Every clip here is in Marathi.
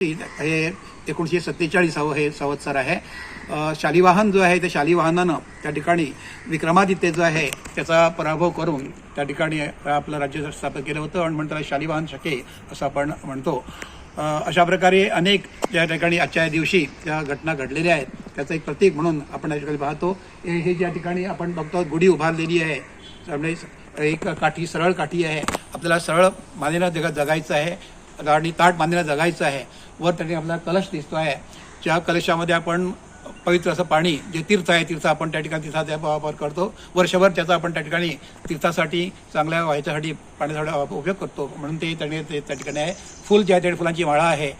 हे 1947 हे संवत्सर आहे. शालिवाहन जो आहे ते शालिवाहनानं त्या ठिकाणी विक्रमादित्य जो आहे त्याचा पराभव करून त्या ठिकाणी आपलं राज्य स्थापन केलं होतं आणि म्हणून त्याला शालिवाहन शके असं आपण म्हणतो. अशा प्रकारे अनेक ज्या ठिकाणी आजच्या दिवशी त्या घटना घडलेल्या आहेत त्याचं एक प्रतीक म्हणून आपण या ठिकाणी पाहतो. हे ज्या ठिकाणी आपण बघतो गुढी उभारलेली आहे, एक काठी सरळ काठी आहे, आपल्याला सरळ मानेला जगायचं आहे आणि ताट मानेला जगायचं आहे. वर त्याने आपल्याला कलश दिसतो आहे, ज्या कलशामध्ये आपण पवित्र असं पाणी जे तीर्थ आहे तीर्थ आपण त्या ठिकाणी तीर्थाचा वापर करतो. वर्षभर त्याचा आपण त्या ठिकाणी तीर्थासाठी चांगल्या व्हायच्यासाठी पाण्यासाठी उपयोग करतो. म्हणून ते त्या ठिकाणी आहे. फुल ज्या त्या फुलांची माळा आहे,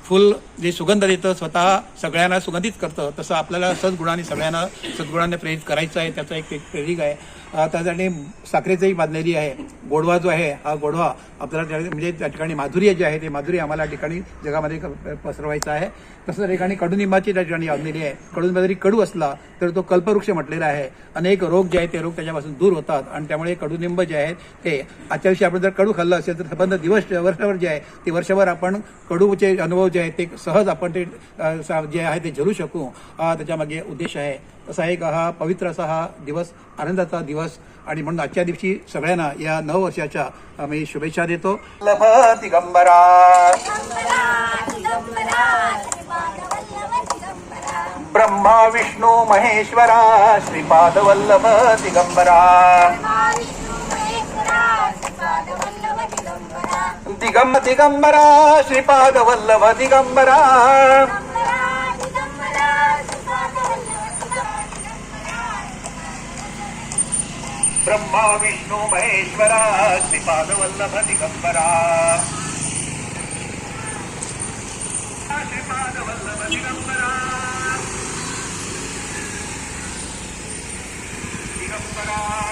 फुल जे सुगंध देतं स्वतः सगळ्यांना सुगंधित करतं, तसं आपल्याला सद्गुणाने सगळ्यांना सद्गुणाने प्रेरित करायचं आहे. त्याचं एक प्रेरिक आहे. त्यासाठी साखरेचंही बांधलेली आहे. गोडवा जो आहे हा गोडवा आपल्याला म्हणजे त्या ठिकाणी माधुर्य जे आहे ते माधुर्य आम्हाला ठिकाणी जगामध्ये पसरवायचं आहे. तसं त्या ठिकाणी कडुनिंबाची त्या ठिकाणी आणलेली आहे. कडुनिंबा जरी कडू असला तर तो कल्पवृक्ष म्हटलेला आहे. अनेक रोग जे आहेत ते रोग त्याच्यापासून दूर होतात आणि त्यामुळे कडुनिंब जे आहेत ते आजच्या दिवशी आपण जर कडू खाल्लं असेल तर संबंध वर्षभर जे आहे ते वर्षभर आपण कडूचे अनुभव जे आहेत ते सहज आपण ते जे आहे ते झेलू शकू. त्याच्यामागे उद्देश आहे. असा एक हा पवित्र असा हा दिवस, आनंदाचा दिवस आणि म्हणून आजच्या दिवशी सगळ्यांना या नववर्षाच्या आम्ही शुभेच्छा देतो. दिगंबरा ब्रह्मा विष्णू महेश्वरा श्रीपाद वल्लभ दिगंबरा दिगंबरा श्रीपाद वल्लभ दिगंबरा ब्रह्मा विष्णू महेश्वरा श्रीपाद वल्लभ दिगंबरा श्रीपाद वल्लभ दिगंबरा दिगंबरा